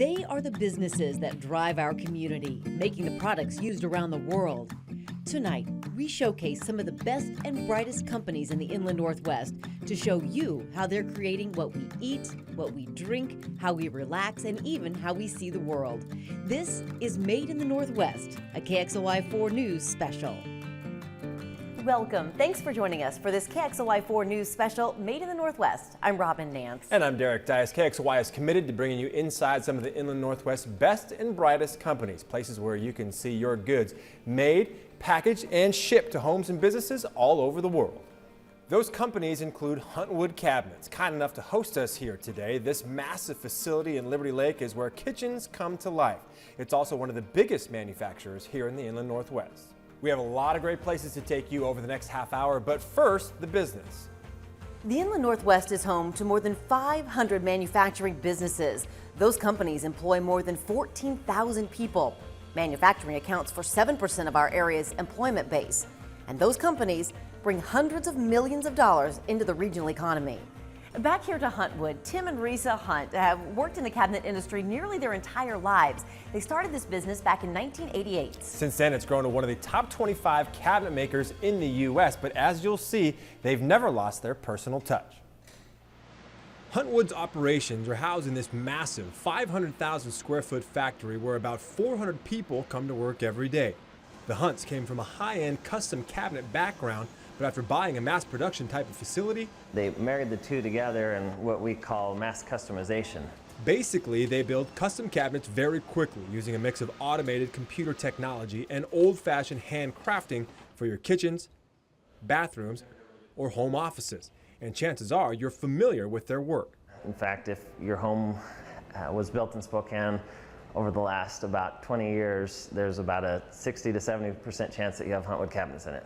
They are the businesses that drive our community, making the products used around the world. Tonight, we showcase some of the best and brightest companies in the Inland Northwest to show you how they're creating what we eat, what we drink, how we relax, and even how we see the world. This is Made in the Northwest, a KXLY4 News special. Welcome. Thanks for joining us for this KXLY4 News special, Made in the Northwest. I'm Robin Nance. And I'm Derek Dias. KXLY is committed to bringing you inside some of the Inland Northwest's best and brightest companies, places where you can see your goods made, packaged, and shipped to homes and businesses all over the world. Those companies include Huntwood Cabinets, kind enough to host us here today. This massive facility in Liberty Lake is where kitchens come to life. It's also one of the biggest manufacturers here in the Inland Northwest. We have a lot of great places to take you over the next half hour, but first, the business. The Inland Northwest is home to more than 500 manufacturing businesses. Those companies employ more than 14,000 people. Manufacturing accounts for 7% of our area's employment base. And those companies bring hundreds of millions of dollars into the regional economy. Back here to Huntwood, Tim and Risa Hunt have worked in the cabinet industry nearly their entire lives. They started this business back in 1988. Since then, it's grown to one of the top 25 cabinet makers in the U.S., but as you'll see, they've never lost their personal touch. Huntwood's operations are housed in this massive 500,000 square foot factory where about 400 people come to work every day. The Hunts came from a high-end custom cabinet background, but after buying a mass production type of facility, they married the two together in what we call mass customization. Basically, they build custom cabinets very quickly using a mix of automated computer technology and old-fashioned hand crafting for your kitchens, bathrooms, or home offices. And chances are you're familiar with their work. In fact, if your home was built in Spokane over the last about 20 years, there's about a 60 to 70% chance that you have Huntwood cabinets in it.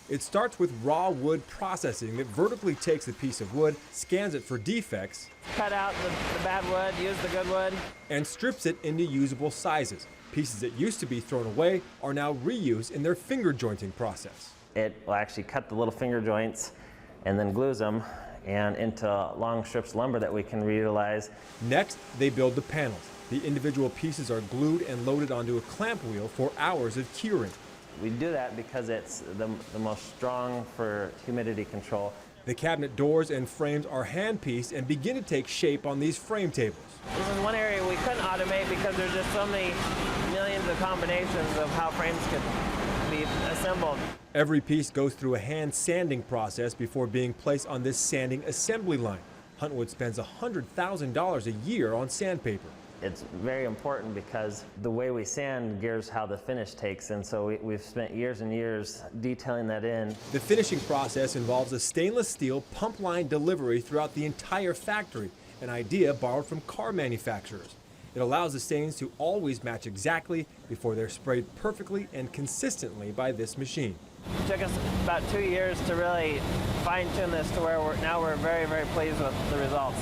It starts with raw wood processing that vertically takes a piece of wood, scans it for defects, cut out the bad wood, use the good wood, and strips it into usable sizes. Pieces that used to be thrown away are now reused in their finger jointing process. It will actually cut the little finger joints and then glues them and into long strips of lumber that we can reutilize. Next, they build the panels. The individual pieces are glued and loaded onto a clamp wheel for hours of curing. We do that because it's the most strong for humidity control. The cabinet doors and frames are hand-pieced and begin to take shape on these frame tables. This is one area we couldn't automate because there's just so many millions of combinations of how frames could be assembled. Every piece goes through a hand sanding process before being placed on this sanding assembly line. Huntwood spends $100,000 a year on sandpaper. It's very important because the way we sand gears how the finish takes, and so we've spent years and years detailing that in. The finishing process involves a stainless steel pump line delivery throughout the entire factory, an idea borrowed from car manufacturers. It allows the stains to always match exactly before they're sprayed perfectly and consistently by this machine. It took us about 2 years to really fine-tune this to where now we're very, very pleased with the results.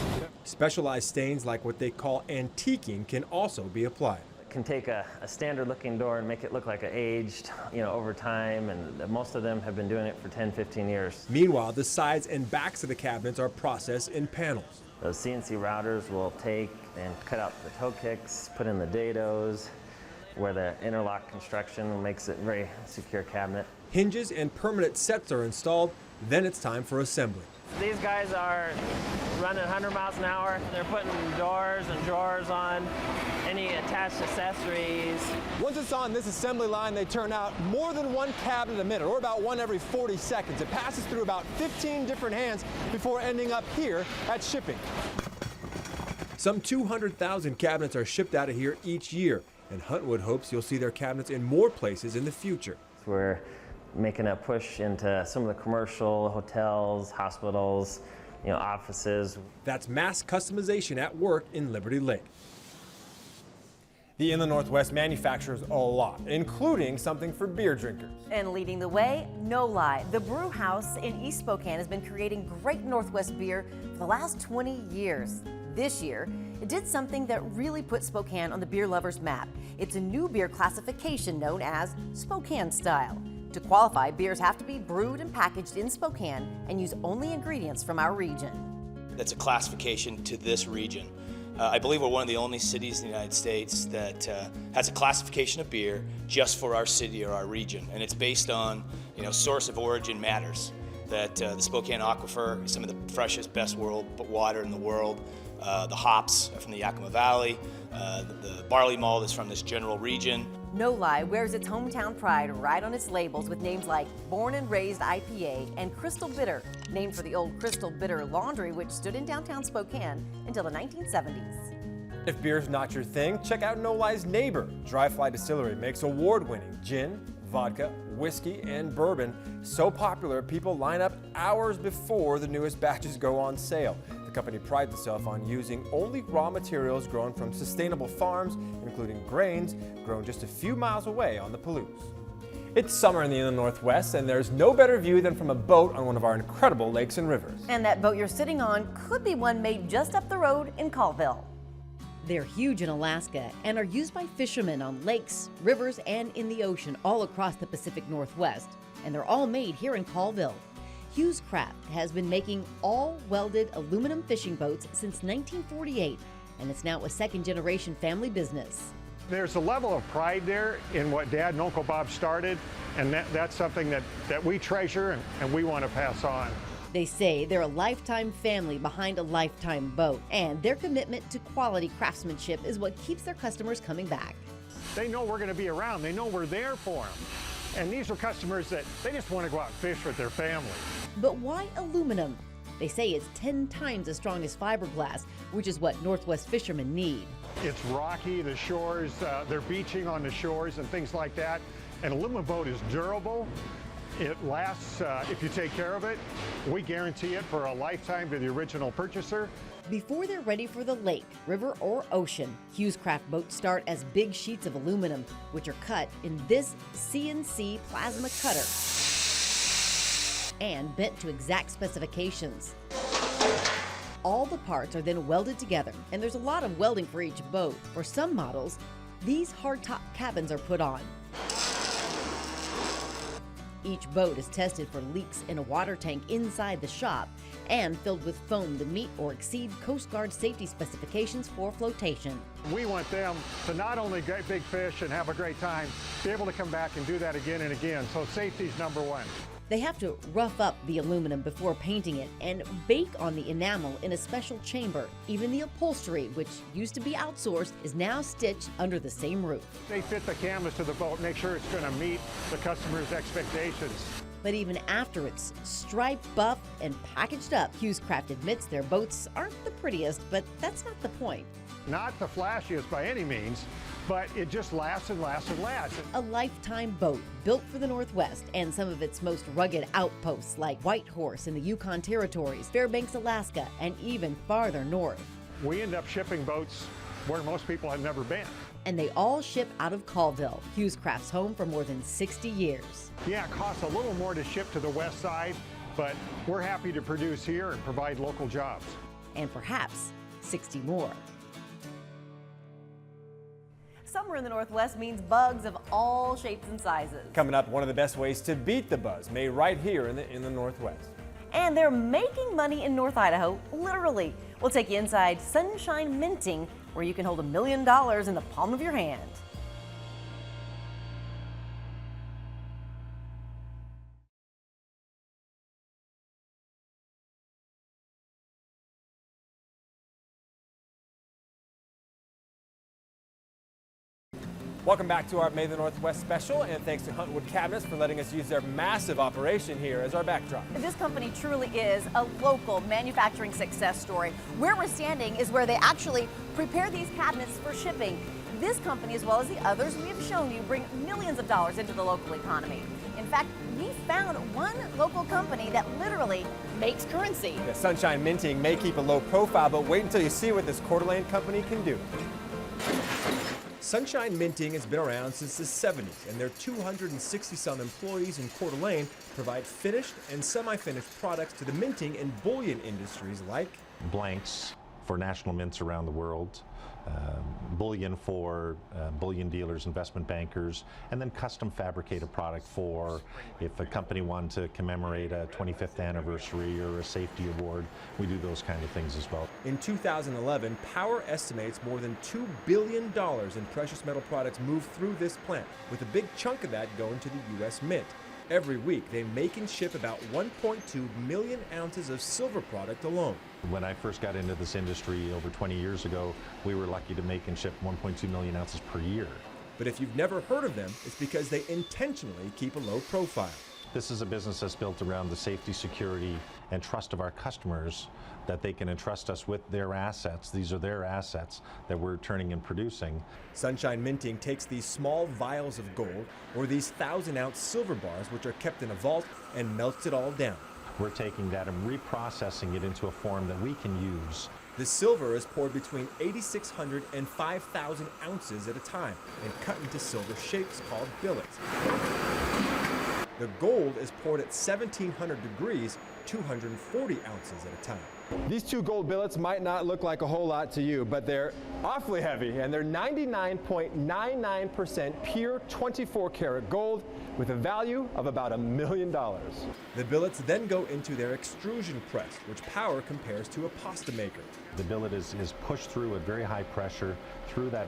Specialized stains like what they call antiquing can also be applied. It can take a standard looking door and make it look like it aged, over time, and most of them have been doing it for 10, 15 years. Meanwhile, the sides and backs of the cabinets are processed in panels. Those CNC routers will take and cut out the toe kicks, put in the dados, where the interlock construction makes it a very secure cabinet. Hinges and permanent sets are installed, then it's time for assembly. These guys are running 100 miles an hour. They're putting doors and drawers on, any attached accessories. Once it's on this assembly line, they turn out more than one cabinet a minute, or about one every 40 seconds. It passes through about 15 different hands before ending up here at shipping. Some 200,000 cabinets are shipped out of here each year, and Huntwood hopes you'll see their cabinets in more places in the future. We're making a push into some of the commercial hotels, hospitals, offices. That's mass customization at work in Liberty Lake. The Inland Northwest manufactures a lot, including something for beer drinkers. And leading the way, no lie, the Brew House in East Spokane has been creating great Northwest beer for the last 20 years. This year, it did something that really put Spokane on the beer lovers' map. It's a new beer classification known as Spokane Style. To qualify, beers have to be brewed and packaged in Spokane and use only ingredients from our region. That's a classification to this region. I believe we're one of the only cities in the United States that has a classification of beer just for our city or our region, and it's based on, source of origin matters. That the Spokane Aquifer is some of the freshest, best water in the world. The hops are from the Yakima Valley. The barley malt is from this general region. No Lie wears its hometown pride right on its labels with names like Born and Raised IPA and Crystal Bitter, named for the old Crystal Bitter laundry which stood in downtown Spokane until the 1970s. If beer's not your thing, check out No Lie's neighbor. Dry Fly Distillery makes award-winning gin, vodka, whiskey, and bourbon so popular people line up hours before the newest batches go on sale. The company prides itself on using only raw materials grown from sustainable farms, including grains grown just a few miles away on the Palouse. It's summer in the Inland Northwest, and there's no better view than from a boat on one of our incredible lakes and rivers. And that boat you're sitting on could be one made just up the road in Colville. They're huge in Alaska and are used by fishermen on lakes, rivers, and in the ocean all across the Pacific Northwest. And they're all made here in Colville. Hughes Craft has been making all welded aluminum fishing boats since 1948, and it's now a second-generation family business. There's a level of pride there in what Dad and Uncle Bob started, and that's something that we treasure and we want to pass on. They say they're a lifetime family behind a lifetime boat, and their commitment to quality craftsmanship is what keeps their customers coming back. They know we're going to be around. They know we're there for them. And these are customers that they just want to go out and fish with their family. But why aluminum? They say it's 10 times as strong as fiberglass, which is what Northwest fishermen need. It's rocky, the shores, they're beaching on the shores and things like that. An aluminum boat is durable. It lasts if you take care of it. We guarantee it for a lifetime to the original purchaser. Before they're ready for the lake, river, or ocean, Hughes Craft boats start as big sheets of aluminum, which are cut in this CNC plasma cutter and bent to exact specifications. All the parts are then welded together, and there's a lot of welding for each boat. For some models, these hardtop cabins are put on. Each boat is tested for leaks in a water tank inside the shop and filled with foam to meet or exceed Coast Guard safety specifications for flotation. We want them to not only get big fish and have a great time, be able to come back and do that again and again. So safety's number one. They have to rough up the aluminum before painting it and bake on the enamel in a special chamber. Even the upholstery, which used to be outsourced, is now stitched under the same roof. They fit the canvas to the boat, make sure it's going to meet the customer's expectations. But even after it's striped, buffed, and packaged up, Hughes Craft admits their boats aren't the prettiest, but that's not the point. Not the flashiest by any means, but it just lasts and lasts and lasts. A lifetime boat built for the Northwest and some of its most rugged outposts like Whitehorse in the Yukon Territories, Fairbanks, Alaska, and even farther north. We end up shipping boats where most people have never been. And they all ship out of Colville, Hughes Craft's home for more than 60 years. Yeah, it costs a little more to ship to the west side, but we're happy to produce here and provide local jobs. And perhaps 60 more. Summer in the Northwest means bugs of all shapes and sizes. Coming up, one of the best ways to beat the buzz, made right here in the Northwest. And they're making money in North Idaho, literally. We'll take you inside Sunshine Minting, where you can hold $1 million in the palm of your hand. Welcome back to our May the Northwest special, and thanks to Huntwood Cabinets for letting us use their massive operation here as our backdrop. This company truly is a local manufacturing success story. Where we're standing is where they actually prepare these cabinets for shipping. This company, as well as the others we have shown you, bring millions of dollars into the local economy. In fact, we found one local company that literally makes currency. Yeah, Sunshine Minting may keep a low profile, but wait until you see what this Coeur d'Alene company can do. Sunshine Minting has been around since the 70s, and their 260-some employees in Coeur d'Alene provide finished and semi-finished products to the minting and bullion industries like blanks, for national mints around the world, bullion for bullion dealers, investment bankers, and then custom fabricated product for if a company wanted to commemorate a 25th anniversary or a safety award. We do those kind of things as well. In 2011, Power estimates more than $2 billion in precious metal products moved through this plant, with a big chunk of that going to the U.S. Mint. Every week, they make and ship about 1.2 million ounces of silver product alone. When I first got into this industry over 20 years ago, we were lucky to make and ship 1.2 million ounces per year. But if you've never heard of them, it's because they intentionally keep a low profile. This is a business that's built around the safety, security, and trust of our customers, that they can entrust us with their assets. These are their assets that we're turning and producing. Sunshine Minting takes these small vials of gold or these 1,000-ounce silver bars, which are kept in a vault, and melts it all down. We're taking that and reprocessing it into a form that we can use. The silver is poured between 8,600 and 5,000 ounces at a time and cut into silver shapes called billets. The gold is poured at 1,700 degrees, 240 ounces at a time. These two gold billets might not look like a whole lot to you, but they're awfully heavy, and they're 99.99% pure 24-karat gold with a value of about $1 million. The billets then go into their extrusion press, which Power compares to a pasta maker. The billet is pushed through at very high pressure through that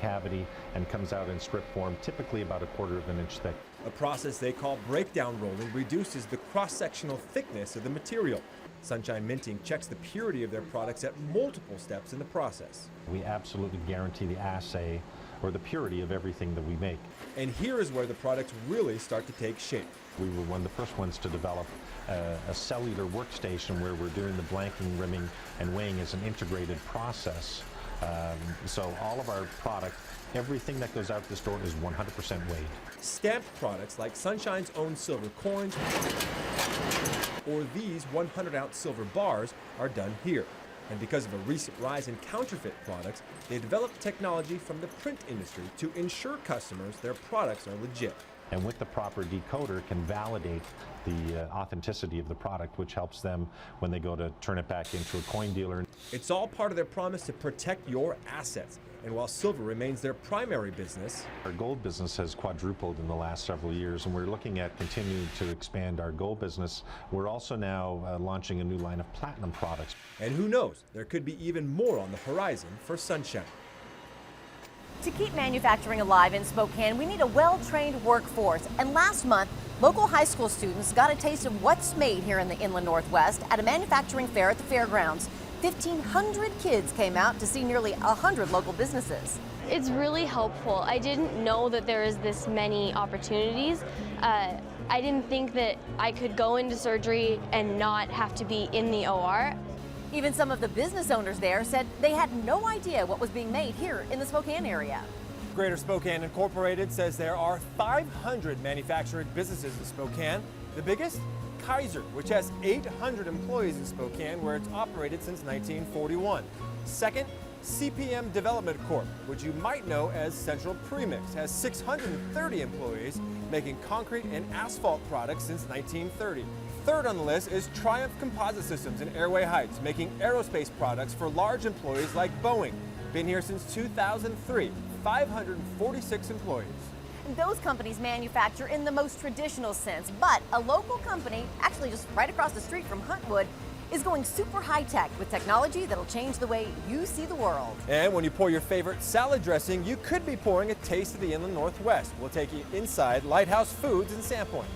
cavity and comes out in strip form, typically about 1/4 of an inch thick. A process they call breakdown rolling reduces the cross-sectional thickness of the material. Sunshine Minting checks the purity of their products at multiple steps in the process. We absolutely guarantee the assay or the purity of everything that we make. And here is where the products really start to take shape. We were one of the first ones to develop a cellular workstation where we're doing the blanking, rimming, and weighing as an integrated process. So all of our product, everything that goes out this door is 100% weighed. Stamped products like Sunshine's own silver coins or these 100-ounce silver bars are done here. And because of a recent rise in counterfeit products, they developed technology from the print industry to ensure customers their products are legit. And with the proper decoder can validate the authenticity of the product, which helps them when they go to turn it back into a coin dealer. It's all part of their promise to protect your assets. And while silver remains their primary business, our gold business has quadrupled in the last several years, and we're looking at continuing to expand our gold business. We're also now launching a new line of platinum products. And who knows, there could be even more on the horizon for Sunshine. To keep manufacturing alive in Spokane, we need a well-trained workforce. And last month, local high school students got a taste of what's made here in the Inland Northwest at a manufacturing fair at the fairgrounds. 1,500 kids came out to see nearly 100 local businesses. It's really helpful. I didn't know that there is this many opportunities. I didn't think that I could go into surgery and not have to be in the OR. Even some of the business owners there said they had no idea what was being made here in the Spokane area. Greater Spokane Incorporated says there are 500 manufacturing businesses in Spokane. The biggest? Kaiser, which has 800 employees in Spokane, where it's operated since 1941. Second, CPM Development Corp., which you might know as Central Premix, has 630 employees making concrete and asphalt products since 1930. Third on the list is Triumph Composite Systems in Airway Heights, making aerospace products for large employees like Boeing. Been here since 2003, 546 employees. Those companies manufacture in the most traditional sense, but a local company, actually just right across the street from Huntwood, is going super high-tech with technology that'll change the way you see the world. And when you pour your favorite salad dressing, you could be pouring a taste of the Inland Northwest. We'll take you inside Lighthouse Foods in Sandpoint.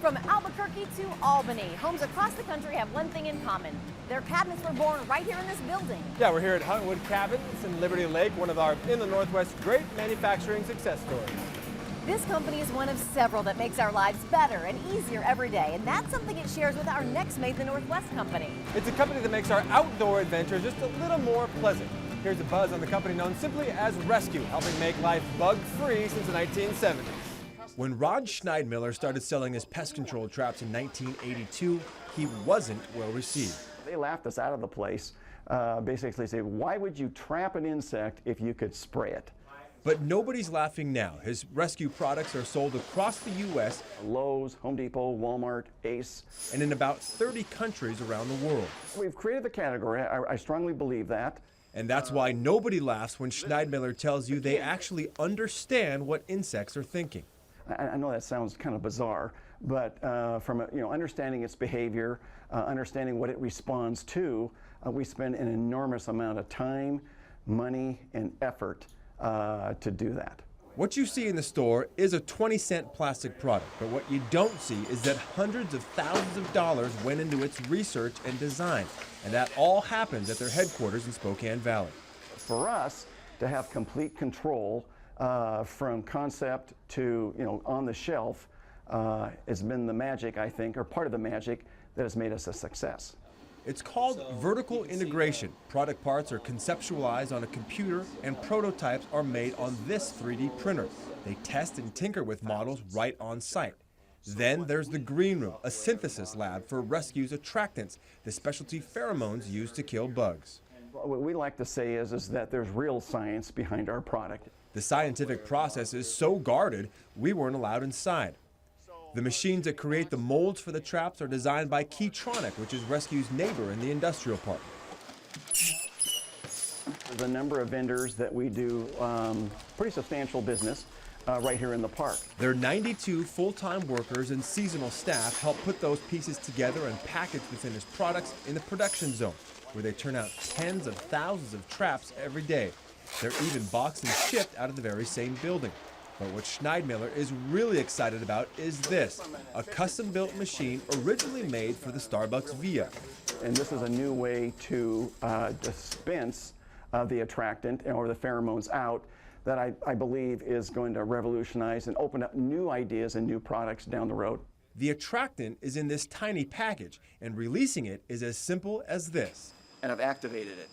From Albuquerque to Albany, homes across the country have one thing in common. Their cabinets were born right here in this building. Yeah, we're here at Huntwood Cabins in Liberty Lake, one of our Inland Northwest great manufacturing success stories. This company is one of several that makes our lives better and easier every day, and that's something it shares with our next Made in the Northwest company. It's a company that makes our outdoor adventures just a little more pleasant. Here's a buzz on the company known simply as Rescue, helping make life bug-free since the 1970s. When Rod Schneidmiller started selling his pest control traps in 1982, he wasn't well received. They laughed us out of the place. Basically say, why would you trap an insect if you could spray it? But nobody's laughing now. His rescue products are sold across the U.S. Lowe's, Home Depot, Walmart, Ace. And in about 30 countries around the world. We've created the category. I strongly believe that. And that's why nobody laughs when Schneidmiller tells you they actually understand what insects are thinking. I know that sounds kind of bizarre, but from understanding its behavior, understanding what it responds to, we spend an enormous amount of time, money, and effort to do that. What you see in the store is a 20-cent plastic product, but what you don't see is that hundreds of thousands of dollars went into its research and design, and that all happens at their headquarters in Spokane Valley. For us to have complete control from concept to on the shelf has been the magic, I think, or part of the magic that has made us a success. It's called vertical integration. Product parts are conceptualized on a computer and prototypes are made on this 3D printer. They test and tinker with models right on site. Then there's the green room, a synthesis lab for rescue's attractants, the specialty pheromones used to kill bugs. What we like to say is that there's real science behind our product. The scientific process is so guarded, we weren't allowed inside. The machines that create the molds for the traps are designed by Keytronic, which is Rescue's neighbor in the industrial park. The number of vendors that we do pretty substantial business right here in the park. Their 92 full-time workers and seasonal staff help put those pieces together and package the finished products in the production zone, where they turn out tens of thousands of traps every day. They're even boxed and shipped out of the very same building. But what Schneidmiller is really excited about is this, a custom-built machine originally made for the Starbucks Via. And this is a new way to dispense the attractant or the pheromones out that I believe is going to revolutionize and open up new ideas and new products down the road. The attractant is in this tiny package, and releasing it is as simple as this. And I've activated it.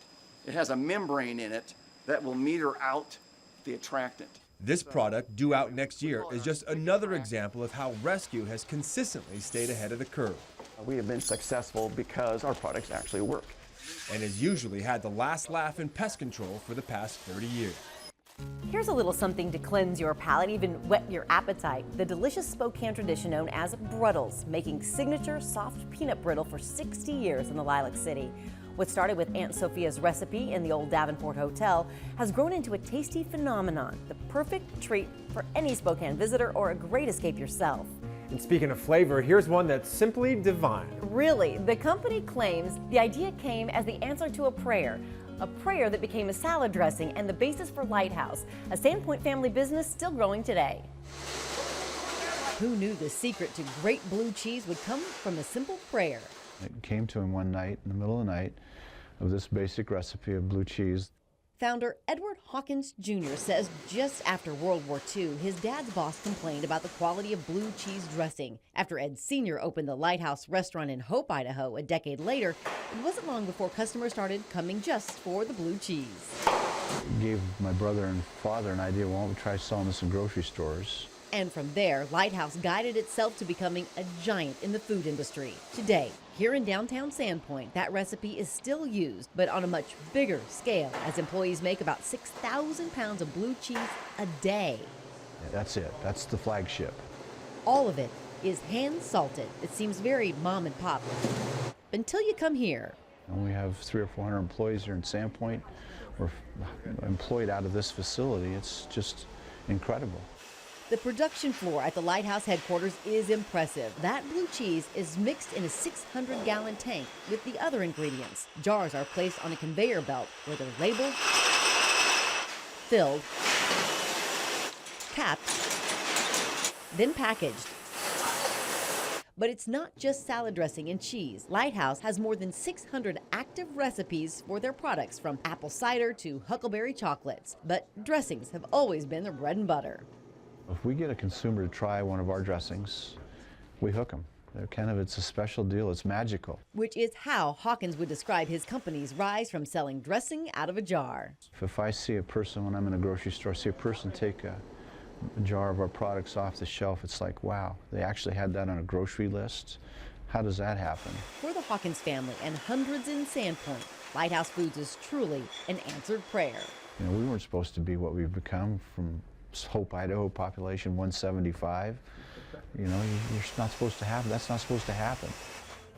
It has a membrane in it that will meter out the attractant. This product, due out next year, is just another example of how Rescue has consistently stayed ahead of the curve. We have been successful because our products actually work. And has usually had the last laugh in pest control for the past 30 years. Here's a little something to cleanse your palate, even whet your appetite. The delicious Spokane tradition known as Bruddles, making signature soft peanut brittle for 60 years in the Lilac City. What started with Aunt Sophia's recipe in the old Davenport Hotel has grown into a tasty phenomenon, the perfect treat for any Spokane visitor or a great escape yourself. And speaking of flavor, here's one that's simply divine. Really, the company claims the idea came as the answer to a prayer that became a salad dressing and the basis for Lighthouse, a Sandpoint family business still growing today. Who knew the secret to great blue cheese would come from a simple prayer? It came to him one night, in the middle of the night, of this basic recipe of blue cheese. Founder Edward Hawkins Jr. says just after World War II, his dad's boss complained about the quality of blue cheese dressing. After Ed Sr. opened the Lighthouse restaurant in Hope, Idaho, a decade later, it wasn't long before customers started coming just for the blue cheese. It gave my brother and father an idea, well, we'll try selling this in grocery stores. And from there, Lighthouse guided itself to becoming a giant in the food industry. Today, here in downtown Sandpoint, that recipe is still used, but on a much bigger scale, as employees make about 6,000 pounds of blue cheese a day. Yeah, that's it. That's the flagship. All of it is hand salted. It seems very mom and pop until you come here. And we have 300 or 400 employees here in Sandpoint. We're employed out of this facility. It's just incredible. The production floor at the Lighthouse headquarters is impressive. That blue cheese is mixed in a 600-gallon tank with the other ingredients. Jars are placed on a conveyor belt where they're labeled, filled, capped, then packaged. But it's not just salad dressing and cheese. Lighthouse has more than 600 active recipes for their products, from apple cider to huckleberry chocolates. But dressings have always been their bread and butter. If we get a consumer to try one of our dressings, we hook them. It's a special deal. It's magical. Which is how Hawkins would describe his company's rise from selling dressing out of a jar. If I see a person, when I'm in a grocery store, see a person take a jar of our products off the shelf, it's like, wow, they actually had that on a grocery list. How does that happen? For the Hawkins family and hundreds in Sandpoint, Lighthouse Foods is truly an answered prayer. You know, we weren't supposed to be what we've become from Hope, Idaho, population 175. You know, you're not supposed to have, that's not supposed to happen.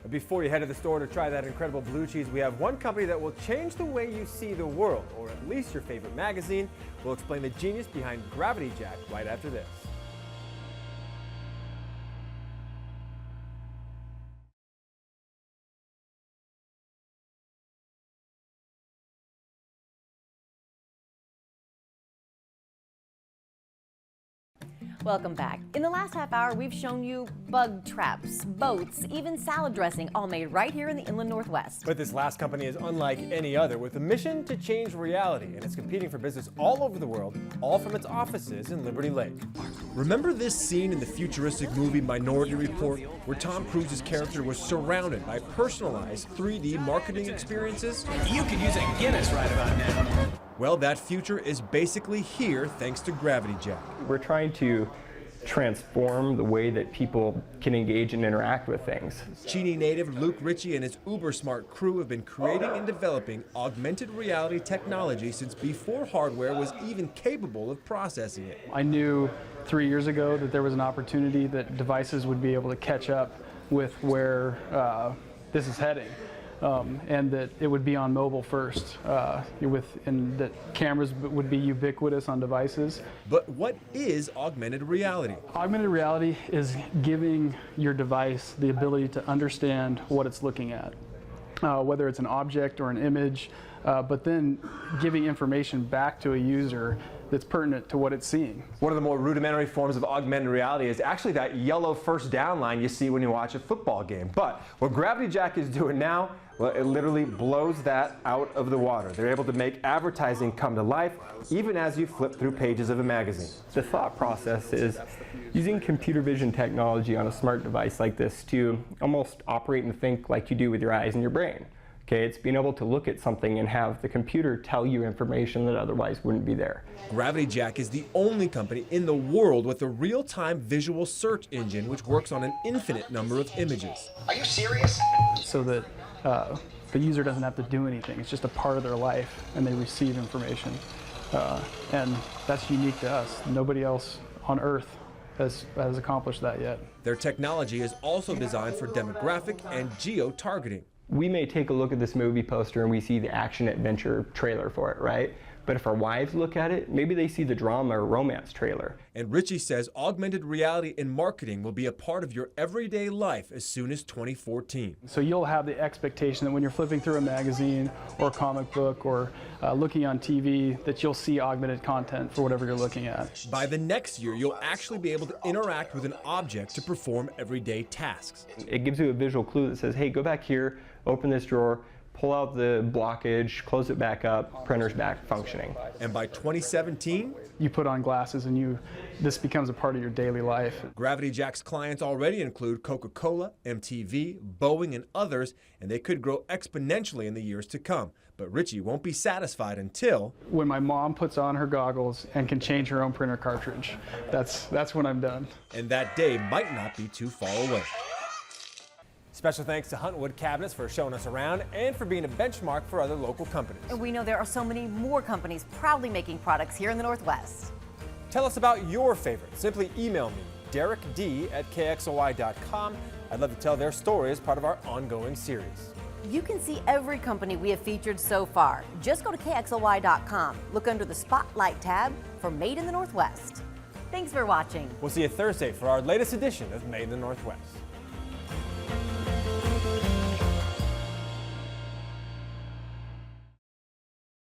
Before you head to the store to try that incredible blue cheese, we have one company that will change the way you see the world, or at least your favorite magazine. We'll explain the genius behind Gravity Jack right after this. Welcome back. In the last half hour, we've shown you bug traps, boats, even salad dressing, all made right here in the Inland Northwest. But this last company is unlike any other, with a mission to change reality, and it's competing for business all over the world, all from its offices in Liberty Lake. Remember this scene in the futuristic movie Minority Report, where Tom Cruise's character was surrounded by personalized 3D marketing experiences? You could use a Guinness right about now. Well, that future is basically here thanks to Gravity Jack. We're trying to transform the way that people can engage and interact with things. Cheney native Luke Ritchie and his uber-smart crew have been creating and developing augmented reality technology since before hardware was even capable of processing it. I knew 3 years ago that there was an opportunity that devices would be able to catch up with where this is heading. And that it would be on mobile first, and that cameras would be ubiquitous on devices. But what is augmented reality? Augmented reality is giving your device the ability to understand what it's looking at, whether it's an object or an image, but then giving information back to a user that's pertinent to what it's seeing. One of the more rudimentary forms of augmented reality is actually that yellow first down line you see when you watch a football game. But what Gravity Jack is doing now, well, it literally blows that out of the water. They're able to make advertising come to life, even as you flip through pages of a magazine. The thought process is using computer vision technology on a smart device like this to almost operate and think like you do with your eyes and your brain. Okay, it's being able to look at something and have the computer tell you information that otherwise wouldn't be there. Gravity Jack is the only company in the world with a real-time visual search engine which works on an infinite number of images. Are you serious? So that the user doesn't have to do anything. It's just a part of their life, and they receive information. And that's unique to us. Nobody else on Earth has accomplished that yet. Their technology is also designed for demographic and geo-targeting. We may take a look at this movie poster and we see the action-adventure trailer for it, right? But if our wives look at it, maybe they see the drama or romance trailer. And Ritchie says augmented reality in marketing will be a part of your everyday life as soon as 2014. So you'll have the expectation that when you're flipping through a magazine or a comic book or looking on TV, that you'll see augmented content for whatever you're looking at. By the next year, you'll actually be able to interact with an object to perform everyday tasks. It gives you a visual clue that says, hey, go back here, open this drawer, pull out the blockage, close it back up, printer's back functioning. And by 2017, you put on glasses and this becomes a part of your daily life. Gravity Jack's clients already include Coca-Cola, MTV, Boeing, and others, and they could grow exponentially in the years to come. But Ritchie won't be satisfied until... when my mom puts on her goggles and can change her own printer cartridge. That's when I'm done. And that day might not be too far away. Special thanks to Huntwood Cabinets for showing us around and for being a benchmark for other local companies. And we know there are so many more companies proudly making products here in the Northwest. Tell us about your favorite. Simply email me, DerekD@kxly.com. I'd love to tell their story as part of our ongoing series. You can see every company we have featured so far. Just go to kxly.com. Look under the Spotlight tab for Made in the Northwest. Thanks for watching. We'll see you Thursday for our latest edition of Made in the Northwest.